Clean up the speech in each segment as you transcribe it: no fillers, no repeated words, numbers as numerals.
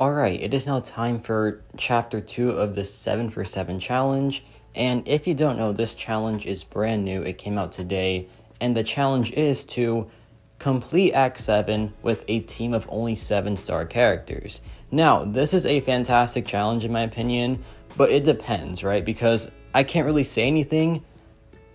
Alright, it is now time for Chapter 2 of the 7 for 7 challenge, and if you don't know, this challenge is brand new. It came out today, and the challenge is to complete Act 7 with a team of only 7-star characters. Now, this is a fantastic challenge in my opinion, but it depends, right? Because I can't really say anything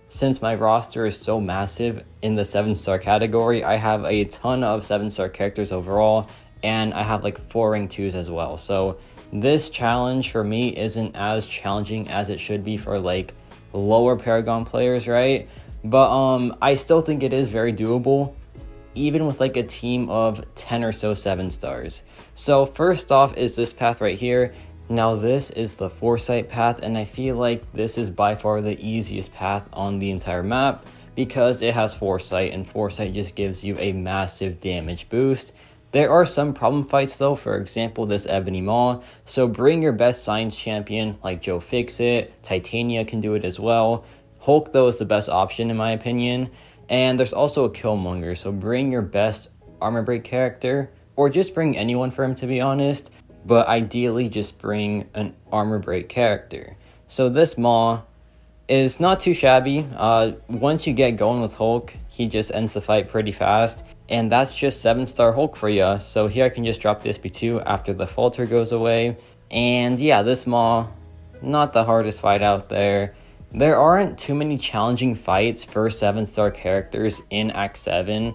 since my roster is so massive in the 7-star category. I have a ton of 7-star characters overall, and I have like 4 rank 2s as well. So this challenge for me isn't as challenging as it should be for like lower Paragon players, right? But I still think it is very doable, even with like a team of 10 or so 7-stars. So first off is this path right here. Now this is the Foresight path, and I feel like this is by far the easiest path on the entire map because it has Foresight, and Foresight just gives you a massive damage boost. There are some problem fights though, for example this Ebony Maw, so bring your best science champion like Joe Fixit, Titania can do it as well. Hulk though is the best option in my opinion, and there's also a Killmonger, so bring your best armor break character, or just bring anyone for him to be honest, but ideally just bring an armor break character. So this Maw is not too shabby. Once you get going with Hulk, he just ends the fight pretty fast, and that's just 7-star Hulk for ya. So here I can just drop the SP2 after the falter goes away, and yeah, this Maw, not the hardest fight out there. There aren't too many challenging fights for 7-star characters in Act 7,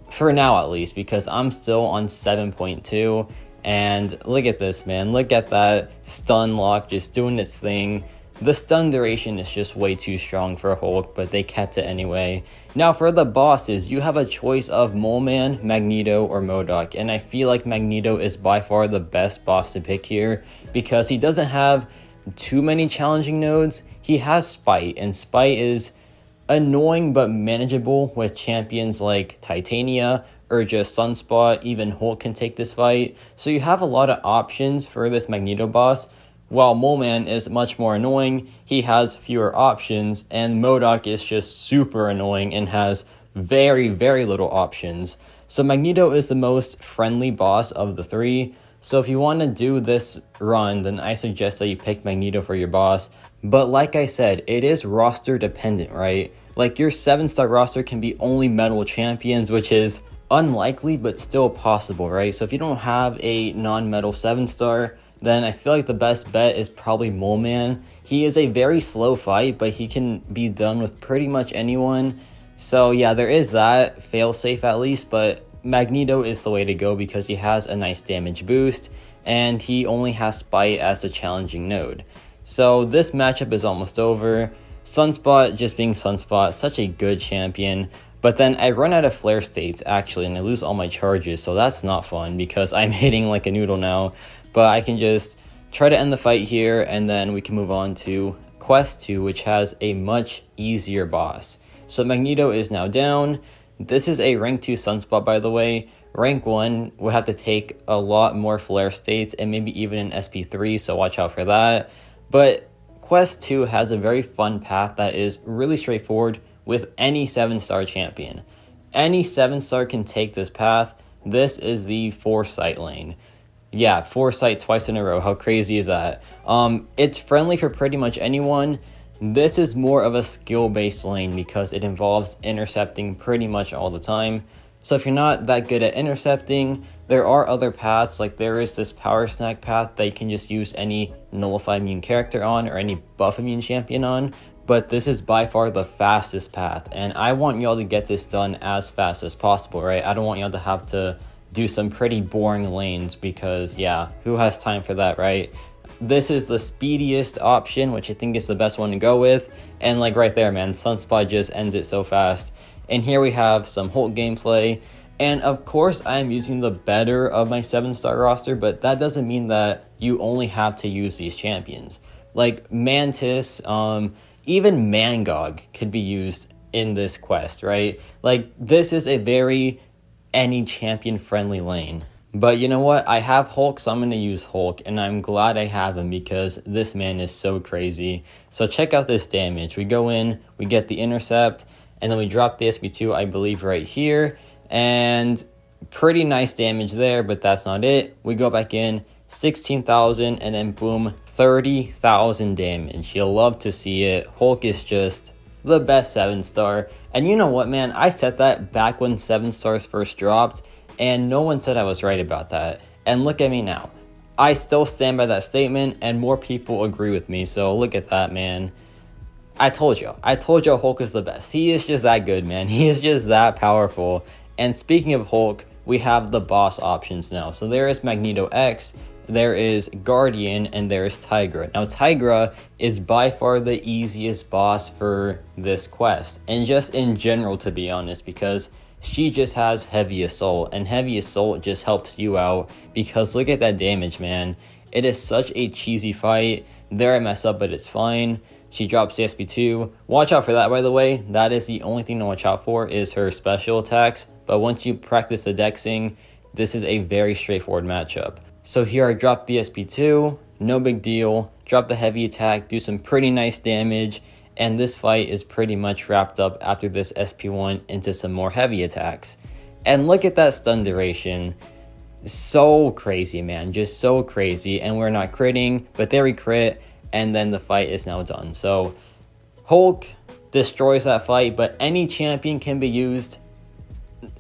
for now at least, because I'm still on 7.2, and look at this, man, look at that stun lock just doing its thing. The stun duration is just way too strong for Hulk, but they kept it anyway. Now for the bosses, you have a choice of Mole Man, Magneto, or Mcoc, and I feel like Magneto is by far the best boss to pick here because he doesn't have too many challenging nodes. He has Spite, and Spite is annoying but manageable with champions like Titania or just Sunspot. Even Hulk can take this fight, so you have a lot of options for this Magneto boss. While Mole Man is much more annoying, he has fewer options, and Mcoc is just super annoying and has very, very little options. So Magneto is the most friendly boss of the three. So if you want to do this run, then I suggest that you pick Magneto for your boss. But like I said, it is roster dependent, right? Like your 7-star roster can be only metal champions, which is unlikely but still possible, right? So if you don't have a non-metal 7-star, then I feel like the best bet is probably Mole Man. He is a very slow fight, but he can be done with pretty much anyone. So yeah, there is that failsafe at least, but Magneto is the way to go because he has a nice damage boost, and he only has Spite as a challenging node. So this matchup is almost over. Sunspot just being Sunspot, such a good champion. But then I run out of flare states actually, and I lose all my charges, so that's not fun because I'm hitting like a noodle now. But I can just try to end the fight here, and then we can move on to Quest 2, which has a much easier boss. So Magneto is now down. This is a rank 2 Sunspot, by the way. Rank 1 would have to take a lot more flare states and maybe even an SP3, so watch out for that. But Quest 2 has a very fun path that is really straightforward with any 7-star champion. Any 7-star can take this path. This is the Foresight lane. Yeah, Foresight twice in a row. How crazy is that? It's friendly for pretty much anyone. This is more of a skill-based lane because it involves intercepting pretty much all the time. So if you're not that good at intercepting, there are other paths. Like there is this Power Snack path that you can just use any Nullify immune character on or any buff immune champion on. But this is by far the fastest path, and I want y'all to get this done as fast as possible, right? I don't want y'all to have to do some pretty boring lanes because yeah, who has time for that, right? This is the speediest option, which I think is the best one to go with, and like right there, man, Sunspot just ends it so fast. And here we have some Hulk gameplay, and of course I'm using the better of my 7-star roster, but that doesn't mean that you only have to use these champions. Like Mantis, even Mcoc could be used in this quest, right? Like this is a very any champion friendly lane. But you know what, I have Hulk, so I'm going to use Hulk, and I'm glad I have him because this man is so crazy. So check out this damage. We go in, we get the intercept, and then we drop the SP2 I believe right here, and pretty nice damage there, but that's not it. We go back in, 16,000, and then boom, 30,000 damage. You'll love to see it. Hulk is just the best 7-star. And you know what, man? I said that back when 7 stars first dropped, and no one said I was right about that. And look at me now. I still stand by that statement, and more people agree with me. So look at that, man. I told you Hulk is the best. He is just that good, man. He is just that powerful. And speaking of Hulk, we have the boss options now. So there is Magneto X, there is Guardian, and there is Tigra. Now Tigra is by far the easiest boss for this quest, and just in general, to be honest, because she just has Heavy Assault, and Heavy Assault just helps you out because look at that damage, man. It is such a cheesy fight. There I mess up, but it's fine. She drops CSP2. Watch out for that, by the way. That is the only thing to watch out for is her special attacks. But once you practice the dexing, this is a very straightforward matchup. So here I drop the SP2. No big deal. Drop the heavy attack. Do some pretty nice damage. And this fight is pretty much wrapped up after this SP1 into some more heavy attacks. And look at that stun duration. So crazy, man. Just so crazy. And we're not critting, but there we crit. And then the fight is now done. So Hulk destroys that fight, but any champion can be used.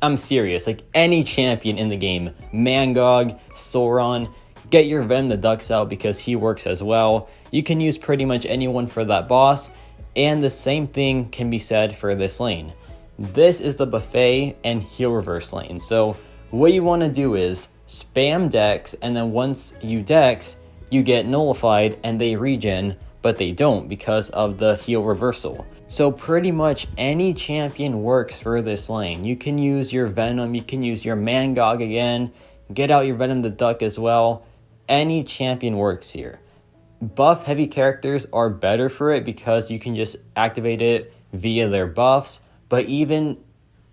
I'm serious, like any champion in the game. Mcoc, Sauron, get your Venom the Ducks out because he works as well. You can use pretty much anyone for that boss, and the same thing can be said for this lane. This is the buffet and heal reverse lane. So what you want to do is spam dex, and then once you dex, you get nullified and they regen, but they don't because of the heal reversal. So pretty much any champion works for this lane. You can use your Venom, you can use your Mcoc again, get out your Venom the Duck as well. Any champion works here. Buff heavy characters are better for it because you can just activate it via their buffs, but even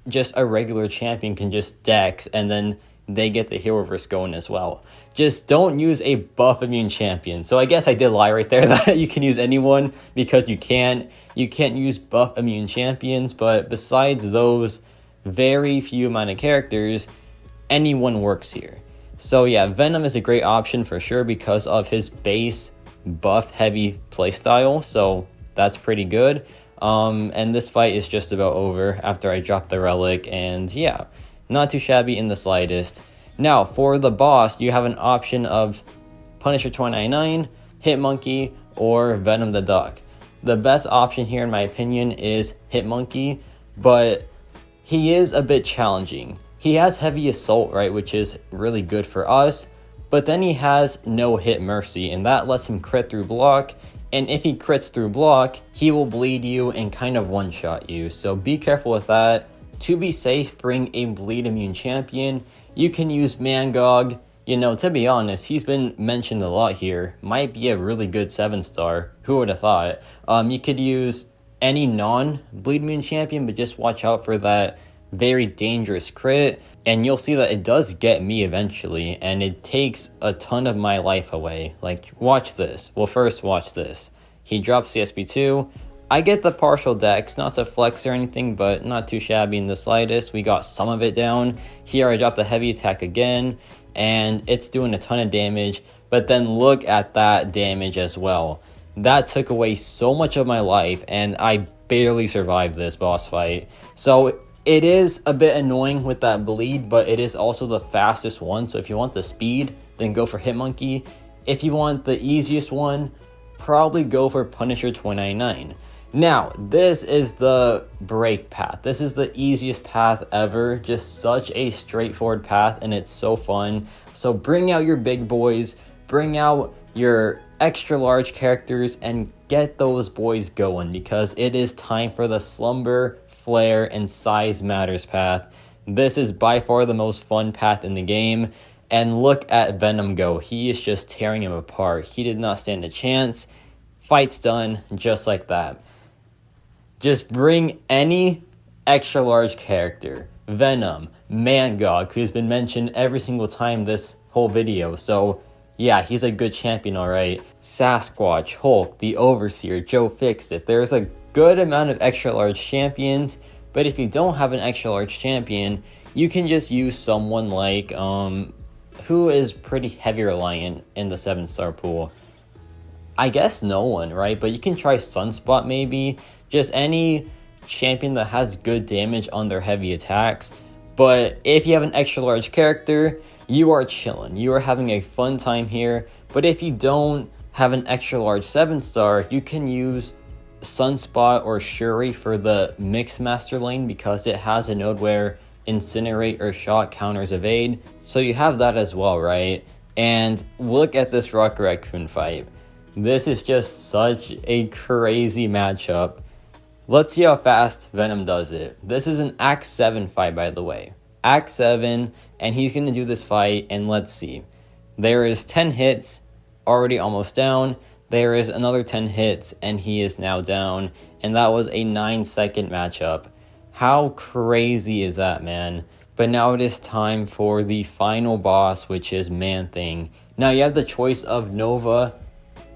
just a regular champion can just dex and then they get the heal reverse going as well. Just don't use a buff immune champion. So I guess I did lie right there that you can use anyone because you can't use buff immune champions, but besides those very few amount of characters, anyone works here. So yeah, Venom is a great option for sure because of his base buff heavy playstyle, so that's pretty good. And this fight is just about over after I drop the relic, and yeah, not too shabby in the slightest. Now for the boss, you have an option of Punisher 299, Hitmonkey, or Venom the Duck. The best option here in my opinion is Hitmonkey, but he is a bit challenging. He has heavy assault, right, which is really good for us, but then he has no hit mercy, and that lets him crit through block, and if he crits through block, he will bleed you and kind of one-shot you, so be careful with that. To be safe, bring a bleed immune champion. You can use Mcoc. You know, to be honest, he's been mentioned a lot here. Might be a really good 7-star. Who would have thought? You could use any non-bleed immune champion, but just watch out for that very dangerous crit. And you'll see that it does get me eventually, and it takes a ton of my life away. Like, watch this. Well, first, watch this. He drops CSP2. I get the partial dex, not to flex or anything, but not too shabby in the slightest. We got some of it down. Here I dropped the heavy attack again, and it's doing a ton of damage. But then look at that damage as well. That took away so much of my life, and I barely survived this boss fight. So it is a bit annoying with that bleed, but it is also the fastest one. So if you want the speed, then go for Hitmonkey. If you want the easiest one, probably go for Punisher 299. Now, this is the break path. This is the easiest path ever. Just such a straightforward path, and it's so fun. So bring out your big boys, bring out your extra large characters, and get those boys going because it is time for the Slumber, Flare, and Size Matters path. This is by far the most fun path in the game. And look at Venom go. He is just tearing him apart. He did not stand a chance. Fight's done just like that. Just bring any extra large character. Venom, Mcoc, who's been mentioned every single time this whole video. So yeah, he's a good champion, alright. Sasquatch, Hulk, the Overseer, Joe Fixit. There's a good amount of extra large champions, but if you don't have an extra large champion, you can just use someone like who is pretty heavy reliant in the 7-star pool? I guess no one, right? But you can try Sunspot maybe. Just any champion that has good damage on their heavy attacks. But if you have an extra large character, you are chilling. You are having a fun time here. But if you don't have an extra large 7-star, you can use Sunspot or Shuri for the Mixmaster lane because it has a node where Incinerate or Shock counters evade. So you have that as well, right? And look at this Rocket Raccoon fight. This is just such a crazy matchup. Let's see how fast Venom does it. This is an Act 7 fight, by the way. Act 7, and he's going to do this fight, and let's see. There is 10 hits, already almost down. There is another 10 hits, and he is now down. And that was a 9-second matchup. How crazy is that, man? But now it is time for the final boss, which is Man-Thing. Now you have the choice of Nova,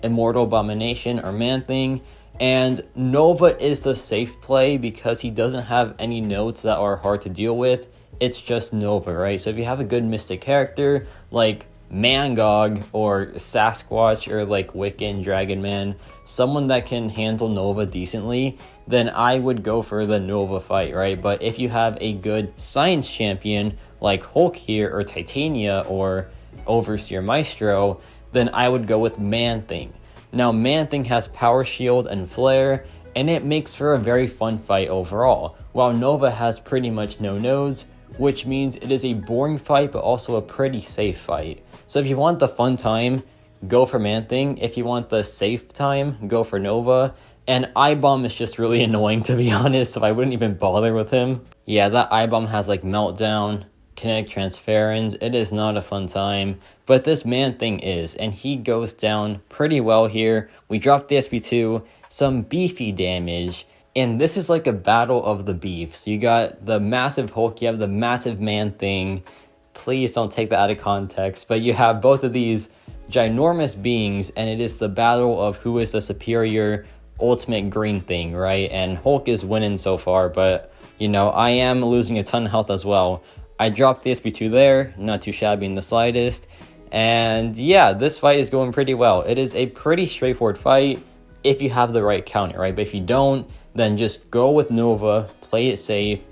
Immortal Abomination, or Man-Thing. And Nova is the safe play because he doesn't have any nodes that are hard to deal with. It's just Nova, right? So if you have a good mystic character like Mcoc or Sasquatch or like Wiccan, Dragon Man, someone that can handle Nova decently, then I would go for the Nova fight, right? But if you have a good science champion like Hulk here or Titania or Overseer Maestro, then I would go with Man-Thing. Now, Man-Thing has Power Shield and Flare, and it makes for a very fun fight overall, while Nova has pretty much no nodes, which means it is a boring fight, but also a pretty safe fight. So if you want the fun time, go for Man-Thing. If you want the safe time, go for Nova. And I-Bomb is just really annoying, to be honest, so I wouldn't even bother with him. Yeah, that I-Bomb has like Meltdown, Kinetic Transference. It is not a fun time, but this Man-Thing is, and he goes down pretty well here. We dropped the SP2, some beefy damage, and this is like a battle of the beefs. You got the massive Hulk, you have the massive Man-Thing. Please don't take that out of context, but you have both of these ginormous beings, and it is the battle of who is the superior ultimate green thing, right? And Hulk is winning so far, but you know, I am losing a ton of health as well. I dropped the SP2 there, not too shabby in the slightest. And yeah, this fight is going pretty well. It is a pretty straightforward fight if you have the right counter, right? But if you don't, then just go with Nova, play it safe.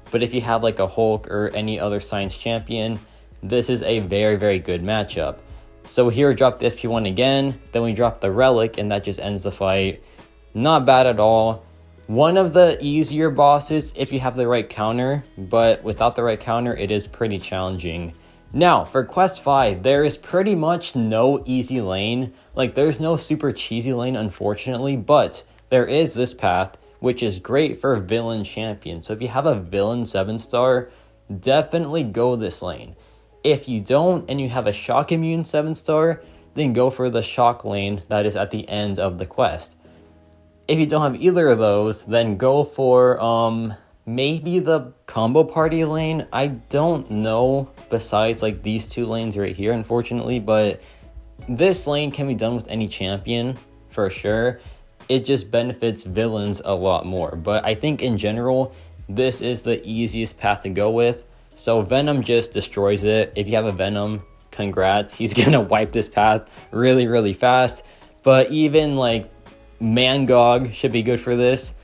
But if you have like a Hulk or any other science champion, this is a very, very good matchup. So here, drop the SP1 again, then we drop the Relic, and that just ends the fight. Not bad at all. One of the easier bosses if you have the right counter, but without the right counter, it is pretty challenging. Now, for Quest 5, there is pretty much no easy lane. Like, there's no super cheesy lane, unfortunately, but there is this path, which is great for villain champion. So if you have a villain 7-star, definitely go this lane. If you don't, and you have a shock immune 7-star, then go for the shock lane that is at the end of the quest. If you don't have either of those, then go for maybe the combo party lane. I don't know besides like these two lanes right here, unfortunately, but this lane can be done with any champion for sure. It just benefits villains a lot more. But I think in general, this is the easiest path to go with. So Venom just destroys it. If you have a Venom, congrats. He's gonna wipe this path really, really fast. But even like Mcoc should be good for this.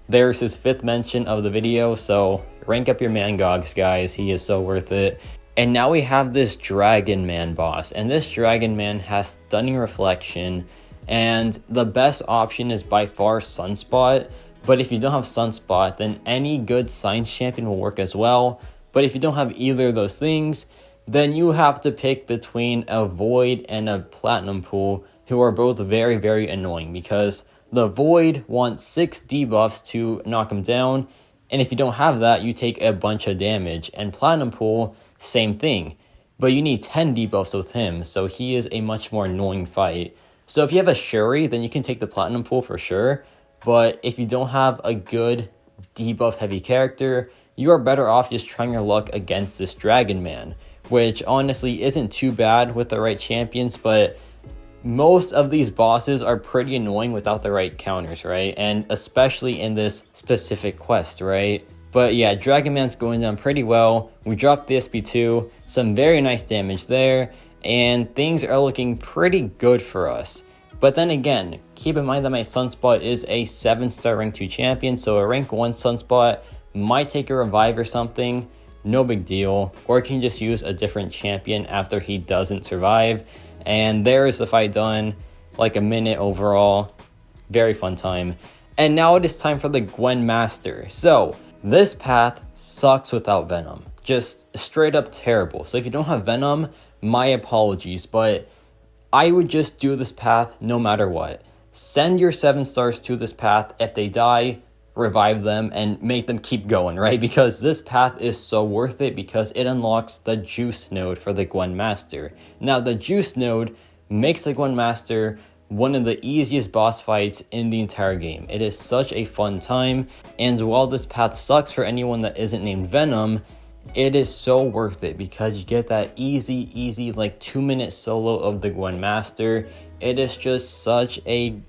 There's his 5th mention of the video, so rank up your Mcocs, guys. He is so worth it. And now we have this Dragon Man boss, and this Dragon Man has Stunning Reflection, and the best option is by far Sunspot. But if you don't have Sunspot, then any good science champion will work as well. But if you don't have either of those things, then you have to pick between a Void and a Platinum Pool, who are both very, very annoying because the Void wants 6 debuffs to knock him down, and if you don't have that, you take a bunch of damage. And Platinum Pool, same thing, but you need 10 debuffs with him, so he is a much more annoying fight. So if you have a Shuri, then you can take the Platinum Pool for sure, but if you don't have a good debuff heavy character, you are better off just trying your luck against this Dragon Man, which honestly isn't too bad with the right champions, but most of these bosses are pretty annoying without the right counters, right? And especially in this specific quest, right? But yeah, Dragon Man's going down pretty well. We dropped the SP2, some very nice damage there, and things are looking pretty good for us. But then again, keep in mind that my Sunspot is a 7-star rank 2 champion, so a rank 1 Sunspot might take a revive or something, no big deal, or can just use a different champion after he doesn't survive. And there is the fight done, like a minute overall, very fun time. And now it is time for the Gwen Master. So this path sucks without Venom, just straight up terrible. So if you don't have Venom, my apologies, but I would just do this path no matter what. Send your 7 stars to this path. If they die, revive them and make them keep going, right? Because this path is so worth it because it unlocks the Juice node for the Gwen Master. Now, the Juice node makes the Gwen Master one of the easiest boss fights in the entire game. It is such a fun time, and while this path sucks for anyone that isn't named Venom, it is so worth it because you get that easy like 2-minute solo of the Gwen Master. It is just such a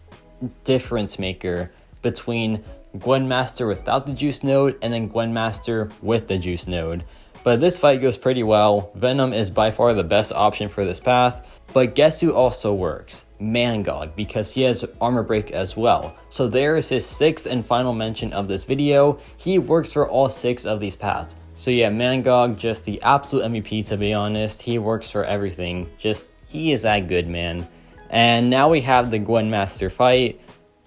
difference maker between Gwen Master without the Juice node and then Gwen Master with the Juice node. But this fight goes pretty well. Venom is by far the best option for this path, but guess who also works? Mcoc, because he has armor break as well. So there is his 6th and final mention of this video. He works for all 6 of these paths. So yeah, Mcoc, just the absolute MVP, to be honest. He works for everything. Just, he is that good, man. And now we have the Gwen Master fight,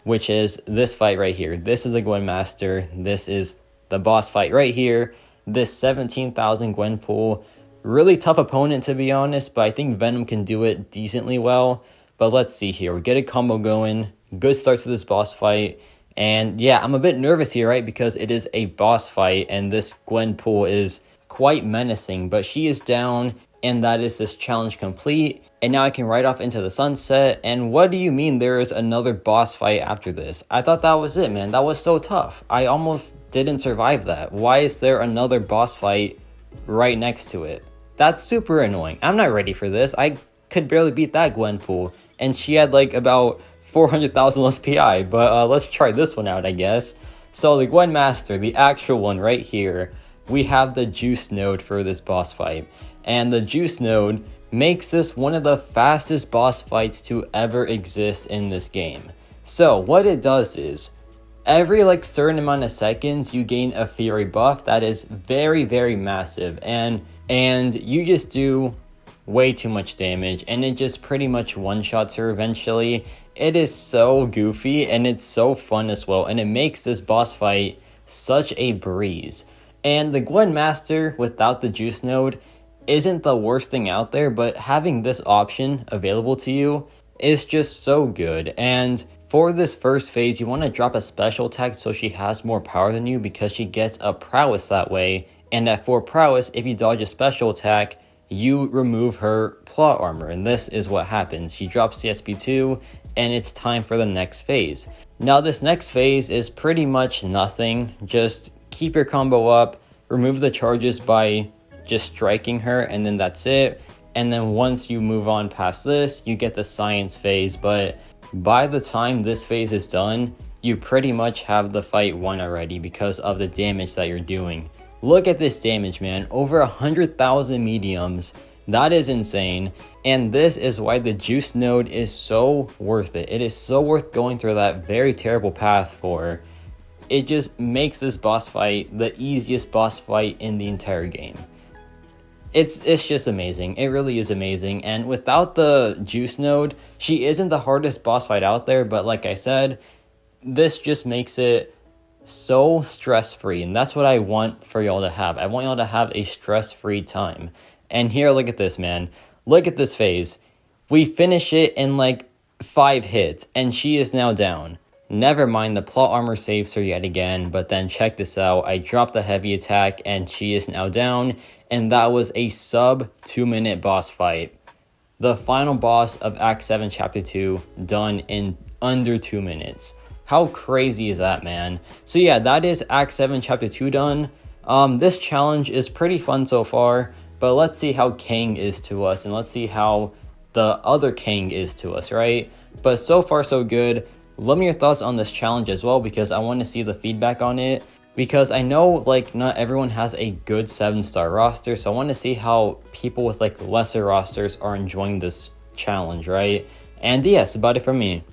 which is this fight right here. This is the Gwen Master. This is the boss fight right here. This 17,000 Gwen pool. Really tough opponent, to be honest, but I think Venom can do it decently well. But let's see here. We get a combo going. Good start to this boss fight. And yeah, I'm a bit nervous here, right? Because it is a boss fight and this Gwen pool is quite menacing. But she is down and that is this challenge complete. And now I can ride off into the sunset. And what do you mean there is another boss fight after this? I thought that was it, man. That was so tough. I almost didn't survive that. Why is there another boss fight right next to it? That's super annoying. I'm not ready for this. I could barely beat that Gwen pool. And she had like about 400,000 less PI. But let's try this one out, I guess. So the Gwen Master, the actual one right here, we have the Juice node for this boss fight. And the Juice node makes this one of the fastest boss fights to ever exist in this game. So what it does is, every like certain amount of seconds, you gain a Fury buff that is very, very massive. And you just do way too much damage, and it just pretty much one-shots her eventually. It is so goofy, and it's so fun as well, and it makes this boss fight such a breeze. And the Gwen Master without the Juice node isn't the worst thing out there, but having this option available to you is just so good. And for this first phase, you want to drop a special attack so she has more power than you, because she gets a prowess that way. And at 4 prowess, if you dodge a special attack, you remove her plot armor, and this is what happens. She drops the SP2, and it's time for the next phase. Now this next phase is pretty much nothing. Just keep your combo up, remove the charges by just striking her, and then that's it. And then once you move on past this, you get the science phase. But by the time this phase is done, you pretty much have the fight won already because of the damage that you're doing. Look at this damage, man. Over 100,000 mediums. That is insane. And this is why the Juice node is so worth it. It is so worth going through that very terrible path for. It just makes this boss fight the easiest boss fight in the entire game. It's just amazing. It really is amazing. And without the Juice node, she isn't the hardest boss fight out there. But like I said, this just makes it so stress-free, and that's what I want for y'all to have. I want y'all to have a stress-free time. And here, look at this, man. Look at this phase. We finish it in like 5 hits, and she is now down. Never mind, the plot armor saves her yet again, but then check this out. I dropped the heavy attack, and she is now down, and that was a sub 2-minute boss fight. The final boss of Act 7, Chapter 2, done in under 2 minutes. How crazy is that, man? So yeah, that is Act 7, Chapter 2 done. This challenge is pretty fun so far, but let's see how Kang is to us, and let's see how the other Kang is to us, right? But so far, so good. Let me know your thoughts on this challenge as well, because I want to see the feedback on it. because I know like not everyone has a good 7-star roster, so I want to see how people with like lesser rosters are enjoying this challenge, right? And yes, about it from me.